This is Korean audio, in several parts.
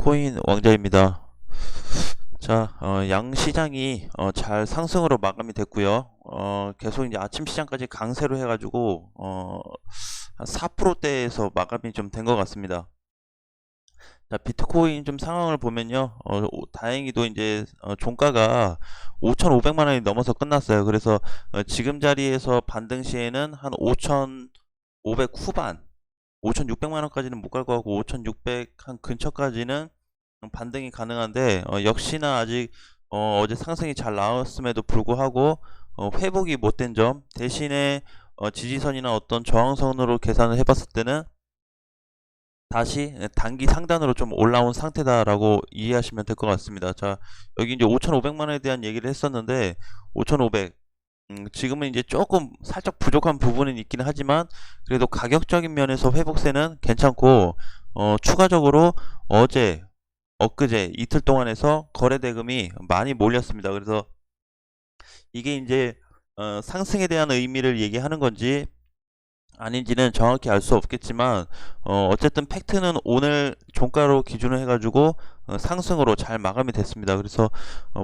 비트코인 왕자입니다. 자, 양 시장이 잘 상승으로 마감이 됐고요. 계속 이제 아침 시장까지 강세로 해가지고 한 4%대에서 마감이 좀 된 것 같습니다. 자, 비트코인 좀 상황을 보면요. 다행히도 이제 종가가 5,500만 원이 넘어서 끝났어요. 그래서 지금 자리에서 반등 시에는 한 5,500 후반, 5,600만 원까지는 못 갈 것 같고 5,600 한 근처까지는 반등이 가능한데 역시나 아직 어제 상승이 잘 나왔음에도 불구하고 회복이 못된 점 대신에 지지선이나 어떤 저항선으로 계산을 해봤을 때는 다시 단기 상단으로 좀 올라온 상태다라고 이해하시면 될 것 같습니다. 자, 여기 이제 5,500만 원에 대한 얘기를 했었는데 5,500 지금은 이제 조금 살짝 부족한 부분은 있기는 하지만 그래도 가격적인 면에서 회복세는 괜찮고 추가적으로 어제 엊그제 이틀 동안에서 거래 대금이 많이 몰렸습니다. 그래서 이게 이제 상승에 대한 의미를 얘기하는 건지 아닌지는 정확히 알 수 없겠지만 어쨌든 팩트는 오늘 종가로 기준을 해가지고 상승으로 잘 마감이 됐습니다. 그래서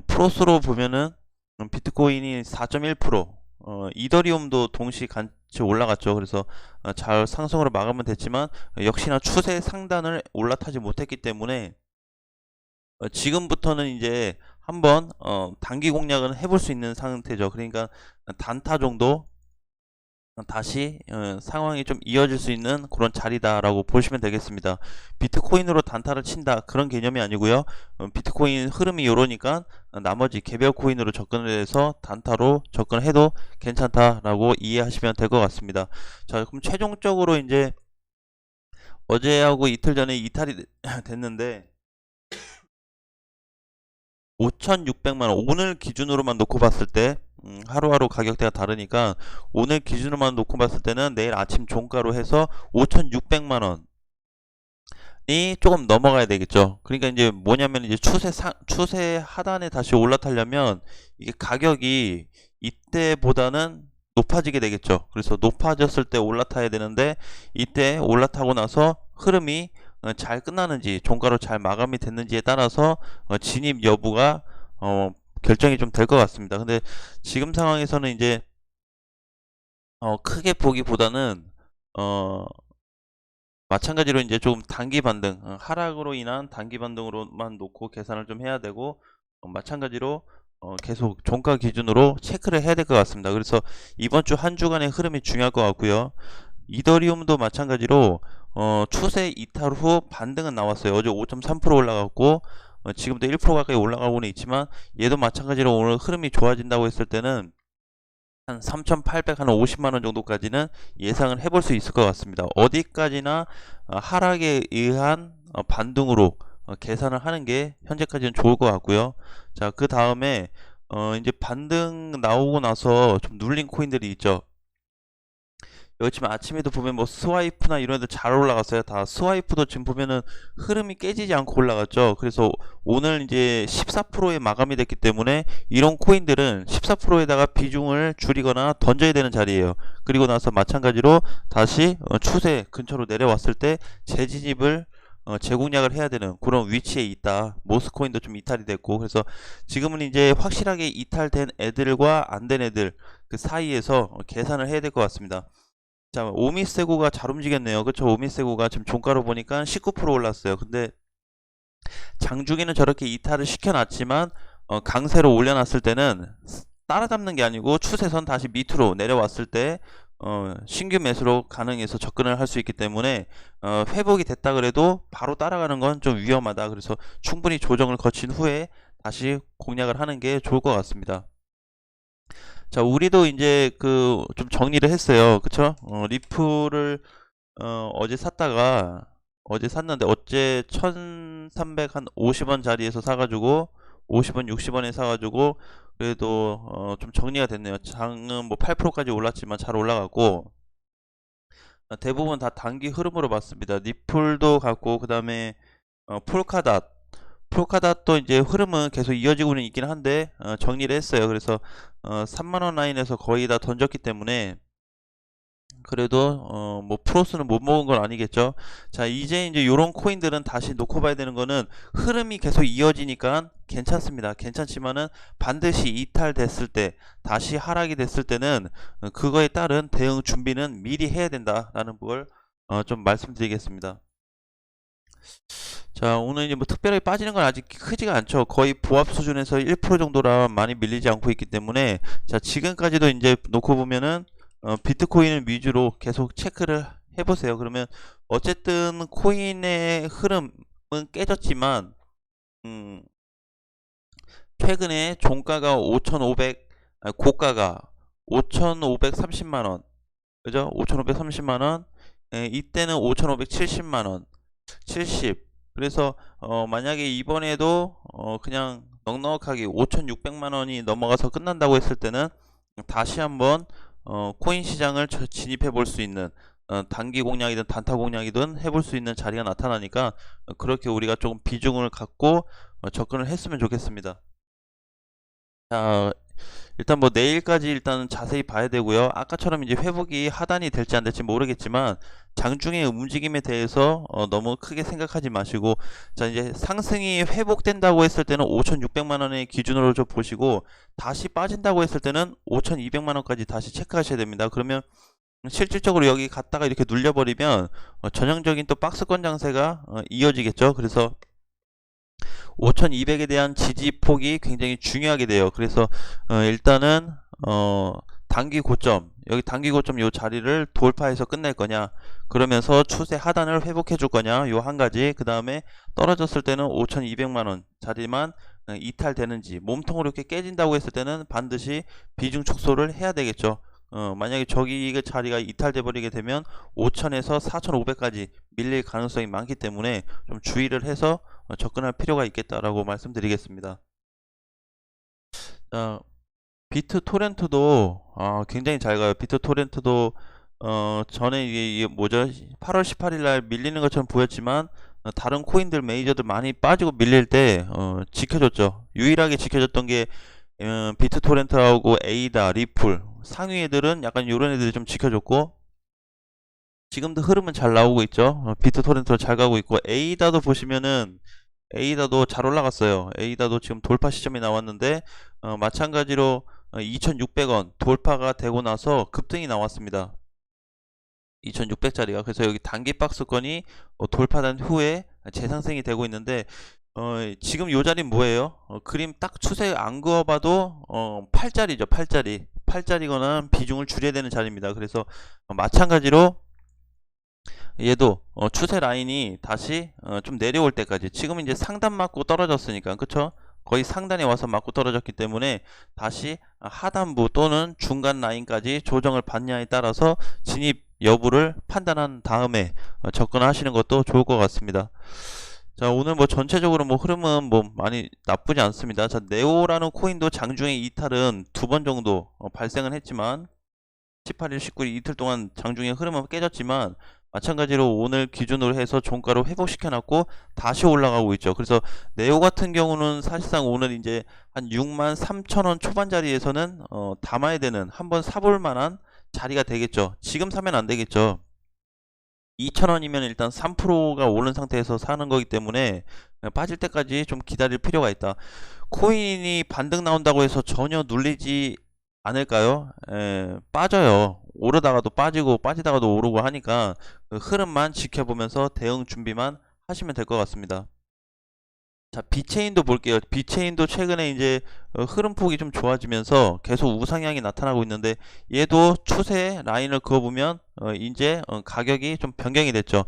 프로스로 보면은 비트코인이 4.1%, 이더리움도 동시 같이 올라갔죠. 그래서 잘 상승으로 마감은 됐지만 역시나 추세 상단을 올라타지 못했기 때문에 지금부터는 이제 한번 단기 공략은 해볼 수 있는 상태죠. 그러니까 단타 정도 다시 상황이 좀 이어질 수 있는 그런 자리다라고 보시면 되겠습니다. 비트코인으로 단타를 친다 그런 개념이 아니고요. 비트코인 흐름이 이러니까 나머지 개별 코인으로 접근을 해서 단타로 접근해도 괜찮다라고 이해하시면 될 것 같습니다. 자, 그럼 최종적으로 이제 어제하고 이틀 전에 이탈이 됐는데 5,600만 원 오늘 기준으로만 놓고 봤을 때 하루하루 가격대가 다르니까 오늘 기준으로만 놓고 봤을 때는 내일 아침 종가로 해서 5,600만 원이 조금 넘어가야 되겠죠. 그러니까 이제 뭐냐면 이제 추세 하단에 다시 올라타려면 이게 가격이 이때보다는 높아지게 되겠죠. 그래서 높아졌을 때 올라타야 되는데 이때 올라타고 나서 흐름이 잘 끝나는지 종가로 잘 마감이 됐는지에 따라서 진입 여부가 결정이 좀 될 것 같습니다. 근데 지금 상황에서는 이제 크게 보기보다는 마찬가지로 이제 좀 단기 반등, 하락으로 인한 단기 반등으로만 놓고 계산을 좀 해야 되고 마찬가지로 계속 종가 기준으로 체크를 해야 될 것 같습니다. 그래서 이번 주 한 주간의 흐름이 중요할 것 같고요. 이더리움도 마찬가지로 추세 이탈 후 반등은 나왔어요. 어제 5.3% 올라갔고 지금도 1% 가까이 올라가고는 있지만 얘도 마찬가지로 오늘 흐름이 좋아진다고 했을 때는 한 3,800, 한 50만 원 정도까지는 예상을 해볼 수 있을 것 같습니다. 어디까지나 하락에 의한 반등으로 계산을 하는 게 현재까지는 좋을 것 같고요. 자, 그 다음에 이제 반등 나오고 나서 좀 눌린 코인들이 있죠. 여기 지금 아침에도 보면 뭐 스와이프나 이런 애들 잘 올라갔어요. 다 스와이프도 지금 보면은 흐름이 깨지지 않고 올라갔죠. 그래서 오늘 이제 14%에 마감이 됐기 때문에 이런 코인들은 14%에다가 비중을 줄이거나 던져야 되는 자리예요. 그리고 나서 마찬가지로 다시 추세 근처로 내려왔을 때 재진입을 재공략을 해야 되는 그런 위치에 있다. 모스코인도 좀 이탈이 됐고 그래서 지금은 이제 확실하게 이탈된 애들과 안 된 애들 그 사이에서 계산을 해야 될 것 같습니다. 자, 오미세고가 잘 움직였네요. 그쵸? 오미세고가 지금 종가로 보니까 19% 올랐어요. 근데 장중에는 저렇게 이탈을 시켜놨지만 강세로 올려놨을 때는 따라잡는 게 아니고 추세선 다시 밑으로 내려왔을 때 신규 매수로 가능해서 접근을 할 수 있기 때문에 회복이 됐다 그래도 바로 따라가는 건 좀 위험하다. 그래서 충분히 조정을 거친 후에 다시 공략을 하는 게 좋을 것 같습니다. 자, 우리도 이제 그 좀 정리를 했어요. 그쵸? 리플을 어제 샀다가 어제 샀는데 어제 1350원 자리에서 사가지고 50원 60원에 사가지고 그래도 좀 정리가 됐네요. 장은 뭐 8%까지 올랐지만 잘 올라갔고 대부분 다 단기 흐름으로 봤습니다. 니플도 갔고 그 다음에 폴카닷도 이제 흐름은 계속 이어지고는 있긴 한데 정리를 했어요. 그래서 3만원 라인에서 거의 다 던졌기 때문에 그래도 뭐 프로스는 못 먹은 건 아니겠죠. 자, 이제 요런 코인들은 다시 놓고 봐야 되는 거는 흐름이 계속 이어지니까 괜찮습니다. 괜찮지만은 반드시 이탈됐을 때, 다시 하락이 됐을 때는 그거에 따른 대응 준비는 미리 해야 된다라는 걸 좀 말씀드리겠습니다. 자, 오늘 이제 뭐 특별하게 빠지는 건 아직 크지가 않죠. 거의 보합 수준에서 1% 정도라 많이 밀리지 않고 있기 때문에, 자, 지금까지도 이제 놓고 보면은 비트코인 위주로 계속 체크를 해보세요. 그러면 어쨌든 코인의 흐름은 깨졌지만 최근에 종가가 5,500, 고가가 5,530만원, 그죠? 5,530만원, 이때는 5,570만원, 70. 그래서 만약에 이번에도 그냥 넉넉하게 5,600만원이 넘어가서 끝난다고 했을 때는 다시 한번 코인 시장을 진입해 볼 수 있는, 단기 공략이든 단타 공략이든 해볼 수 있는 자리가 나타나니까 그렇게 우리가 조금 비중을 갖고 접근을 했으면 좋겠습니다. 자, 일단 뭐 내일까지 일단 자세히 봐야 되고요. 아까처럼 이제 회복이 하단이 될지 안 될지 모르겠지만 장중의 움직임에 대해서 너무 크게 생각하지 마시고, 자, 이제 상승이 회복된다고 했을 때는 5,600만 원의 기준으로 좀 보시고, 다시 빠진다고 했을 때는 5,200만 원까지 다시 체크하셔야 됩니다. 그러면 실질적으로 여기 갔다가 이렇게 눌려버리면 전형적인 또 박스권 장세가 이어지겠죠. 그래서 5200에 대한 지지폭이 굉장히 중요하게 돼요. 그래서 일단은 단기 고점, 여기 단기 고점 요 자리를 돌파해서 끝낼 거냐, 그러면서 추세 하단을 회복해 줄 거냐, 요 한 가지. 그 다음에 떨어졌을 때는 5200만원 자리만 이탈되는지, 몸통으로 이렇게 깨진다고 했을 때는 반드시 비중 축소를 해야 되겠죠. 만약에 저기 자리가 이탈돼 버리게 되면 5000에서 4500까지 밀릴 가능성이 많기 때문에 좀 주의를 해서 접근할 필요가 있겠다라고 말씀드리겠습니다. 자, 비트토렌트도 굉장히 잘 가요. 비트토렌트도 전에 이게 뭐죠? 8월 18일 날 밀리는 것처럼 보였지만 다른 코인들 메이저들 많이 빠지고 밀릴 때 지켜줬죠. 유일하게 지켜줬던 게 비트토렌트하고 에이다, 리플 상위 애들은 약간 요런 애들이 좀 지켜줬고, 지금도 흐름은 잘 나오고 있죠. 비트토렌트로 잘 가고 있고, 에이다도 보시면은 에이다도 잘 올라갔어요. 에이다도 지금 돌파 시점이 나왔는데 마찬가지로 2,600원 돌파가 되고 나서 급등이 나왔습니다. 2,600짜리가. 그래서 여기 단기 박스권이 돌파된 후에 재상승이 되고 있는데, 지금 요 자리는 뭐예요? 그림 딱 추세 안 그어봐도 8자리죠. 8자리. 8자리거나 비중을 줄여야 되는 자리입니다. 그래서 마찬가지로 얘도 추세 라인이 다시 좀 내려올 때까지, 지금 이제 상단 맞고 떨어졌으니까, 그쵸? 거의 상단에 와서 맞고 떨어졌기 때문에 다시 하단부 또는 중간 라인까지 조정을 받냐에 따라서 진입 여부를 판단한 다음에 접근하시는 것도 좋을 것 같습니다. 자, 오늘 뭐 전체적으로 뭐 흐름은 뭐 많이 나쁘지 않습니다. 자, 네오라는 코인도 장중에 이탈은 2번 정도 발생은 했지만 18일, 19일 이틀 동안 장중에 흐름은 깨졌지만 마찬가지로 오늘 기준으로 해서 종가로 회복시켜놨고 다시 올라가고 있죠. 그래서 네오 같은 경우는 사실상 오늘 이제 한 63,000원 초반 자리에서는 담아야 되는, 한번 사볼 만한 자리가 되겠죠. 지금 사면 안 되겠죠. 2,000원이면 일단 3%가 오른 상태에서 사는 거기 때문에 빠질 때까지 좀 기다릴 필요가 있다. 코인이 반등 나온다고 해서 전혀 눌리지 않을까요? 빠져요. 오르다가도 빠지고 빠지다가도 오르고 하니까 그 흐름만 지켜보면서 대응 준비만 하시면 될 것 같습니다. 자, 비체인도 볼게요. 비체인도 최근에 이제 흐름폭이 좀 좋아지면서 계속 우상향이 나타나고 있는데, 얘도 추세 라인을 그어보면 이제 가격이 좀 변경이 됐죠.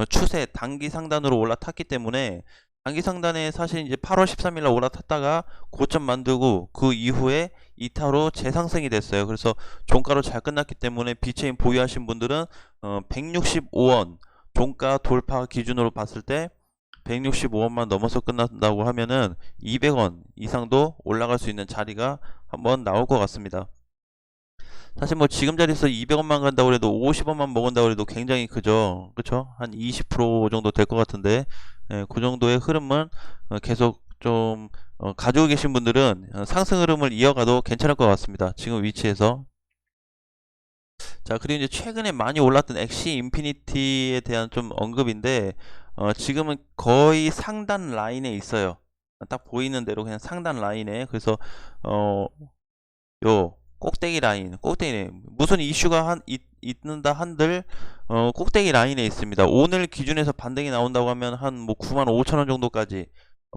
추세 단기 상단으로 올라탔기 때문에, 단기 상단에 사실 이제 8월 13일 날 올라탔다가 고점 만들고 그 이후에 이타로 재상승이 됐어요. 그래서 종가로 잘 끝났기 때문에 비체인 보유하신 분들은 165원 종가 돌파 기준으로 봤을 때 165원만 넘어서 끝난다고 하면은 200원 이상도 올라갈 수 있는 자리가 한번 나올 것 같습니다. 사실 뭐 지금 자리에서 200원만 간다고 해도 50원만 먹은다고 해도 굉장히 크죠. 그쵸? 한 20% 정도 될 것 같은데, 그 정도의 흐름은 계속 좀 가지고 계신 분들은 상승 흐름을 이어가도 괜찮을 것 같습니다. 지금 위치에서. 자, 그리고 이제 최근에 많이 올랐던 엑시 인피니티에 대한 좀 언급인데, 지금은 거의 상단 라인에 있어요. 딱 보이는 대로 그냥 상단 라인에. 그래서, 요 꼭대기 라인, 무슨 이슈가 있는다 한들, 꼭대기 라인에 있습니다. 오늘 기준에서 반등이 나온다고 하면 한 뭐 95,000원 정도까지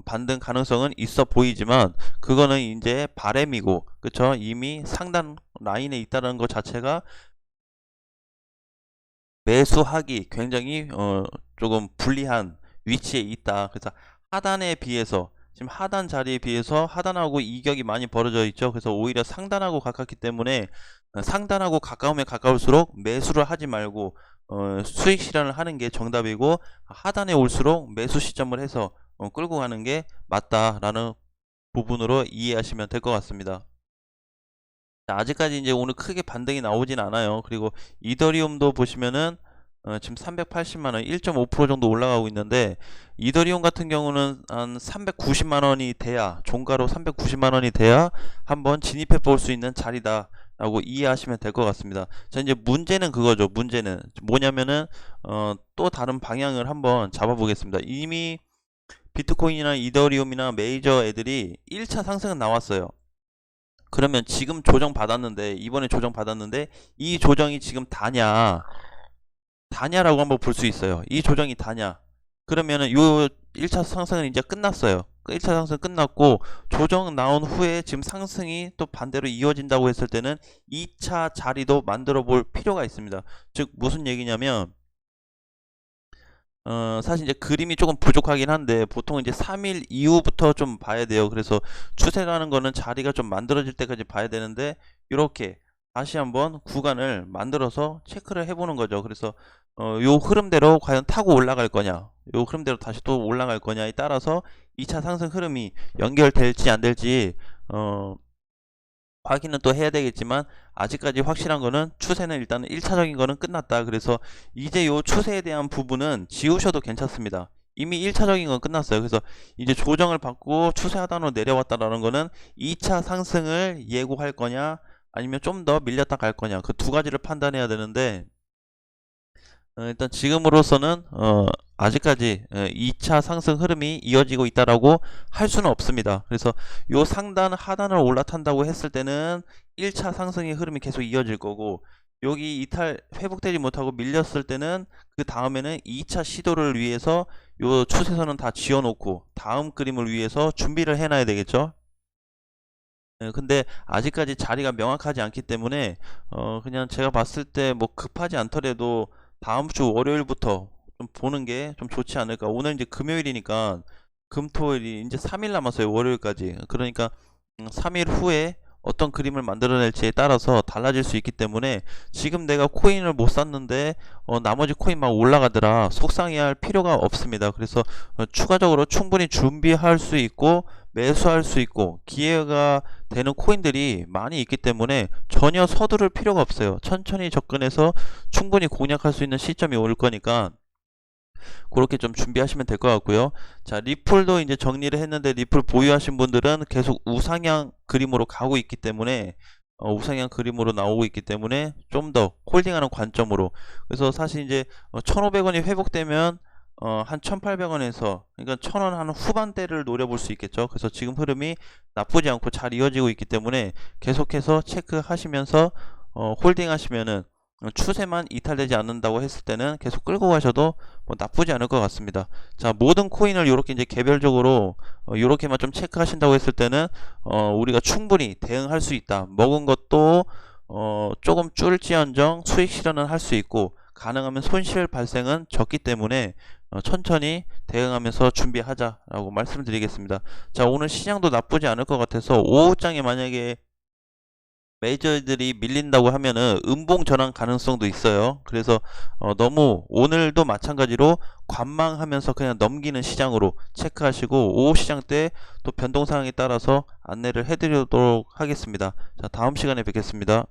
반등 가능성은 있어 보이지만, 그거는 이제 바램이고, 그쵸? 이미 상단 라인에 있다는 것 자체가 매수하기 굉장히 조금 불리한 위치에 있다. 그래서 하단에 비해서, 지금 하단 자리에 비해서 하단하고 이격이 많이 벌어져 있죠. 그래서 오히려 상단하고 가깝기 때문에, 상단하고 가까우면 가까울수록 매수를 하지 말고 수익 실현을 하는 게 정답이고, 하단에 올수록 매수 시점을 해서 끌고 가는 게 맞다라는 부분으로 이해하시면 될 것 같습니다. 자, 아직까지 이제 오늘 크게 반등이 나오진 않아요. 그리고 이더리움도 보시면은 지금 380만원, 1.5% 정도 올라가고 있는데, 이더리움 같은 경우는 한 390만원이 돼야, 종가로 390만원이 돼야 한번 진입해 볼 수 있는 자리다 라고 이해하시면 될 것 같습니다. 자, 이제 문제는 그거죠. 문제는 뭐냐면은 또 다른 방향을 한번 잡아 보겠습니다. 이미 비트코인이나 이더리움이나 메이저 애들이 1차 상승은 나왔어요. 그러면 지금 조정 받았는데, 이번에 조정 받았는데, 이 조정이 지금 다냐라고 한번 볼 수 있어요. 이 조정이 다냐? 그러면은 요 1차 상승은 이제 끝났어요. 1차 상승 끝났고, 조정 나온 후에 지금 상승이 또 반대로 이어진다고 했을 때는 2차 자리도 만들어 볼 필요가 있습니다. 즉 무슨 얘기냐면, 사실 이제 그림이 조금 부족하긴 한데, 보통 이제 3일 이후부터 좀 봐야 돼요. 그래서 추세라는 거는 자리가 좀 만들어질 때까지 봐야 되는데, 이렇게 다시 한번 구간을 만들어서 체크를 해보는 거죠. 그래서 요 흐름대로 과연 타고 올라갈 거냐, 요 흐름대로 다시 또 올라갈 거냐에 따라서 2차 상승 흐름이 연결될지 안 될지 확인은 또 해야 되겠지만, 아직까지 확실한 거는 추세는 일단은 1차적인 거는 끝났다. 그래서 이제 요 추세에 대한 부분은 지우셔도 괜찮습니다. 이미 1차적인 건 끝났어요. 그래서 이제 조정을 받고 추세 하단으로 내려왔다라는 거는 2차 상승을 예고할 거냐, 아니면 좀 더 밀렸다 갈 거냐, 그 두 가지를 판단해야 되는데, 일단 지금으로서는 아직까지 2차 상승 흐름이 이어지고 있다라고 할 수는 없습니다. 그래서 요 상단 하단을 올라탄다고 했을 때는 1차 상승의 흐름이 계속 이어질 거고, 여기 이탈 회복되지 못하고 밀렸을 때는 그 다음에는 2차 시도를 위해서 요 추세선은 다 지어놓고 다음 그림을 위해서 준비를 해놔야 되겠죠. 근데 아직까지 자리가 명확하지 않기 때문에 그냥 제가 봤을 때 뭐 급하지 않더라도 다음 주 월요일부터 좀 보는 게 좀 좋지 않을까. 오늘 이제 금요일이니까 금토일이 이제 3일 남았어요. 월요일까지. 그러니까 3일 후에 어떤 그림을 만들어낼지에 따라서 달라질 수 있기 때문에, 지금 내가 코인을 못 샀는데 나머지 코인 막 올라가더라 속상해할 필요가 없습니다. 그래서 추가적으로 충분히 준비할 수 있고 매수할 수 있고 기회가 되는 코인들이 많이 있기 때문에 전혀 서두를 필요가 없어요. 천천히 접근해서 충분히 공략할 수 있는 시점이 올 거니까 그렇게 좀 준비하시면 될 것 같고요. 자, 리플도 이제 정리를 했는데, 리플 보유하신 분들은 계속 우상향 그림으로 가고 있기 때문에, 우상향 그림으로 나오고 있기 때문에 좀 더 홀딩하는 관점으로. 그래서 사실 이제 1,500원이 회복되면 한 1,800원에서, 그러니까 1,000원 한 후반대를 노려볼 수 있겠죠. 그래서 지금 흐름이 나쁘지 않고 잘 이어지고 있기 때문에 계속해서 체크하시면서 홀딩 하시면은, 추세만 이탈되지 않는다고 했을 때는 계속 끌고 가셔도 뭐 나쁘지 않을 것 같습니다. 자, 모든 코인을 이렇게 이제 개별적으로 이렇게만 좀 체크하신다고 했을 때는 우리가 충분히 대응할 수 있다. 먹은 것도 조금 줄지언정 수익 실현은 할 수 있고, 가능하면 손실 발생은 적기 때문에 천천히 대응하면서 준비하자라고 말씀드리겠습니다. 자, 오늘 시장도 나쁘지 않을 것 같아서 오후장에 만약에 메이저들이 밀린다고 하면은 음봉 전환 가능성도 있어요. 그래서 너무 오늘도 마찬가지로 관망하면서 그냥 넘기는 시장으로 체크하시고, 오후 시장 때 또 변동 상황에 따라서 안내를 해드리도록 하겠습니다. 자, 다음 시간에 뵙겠습니다.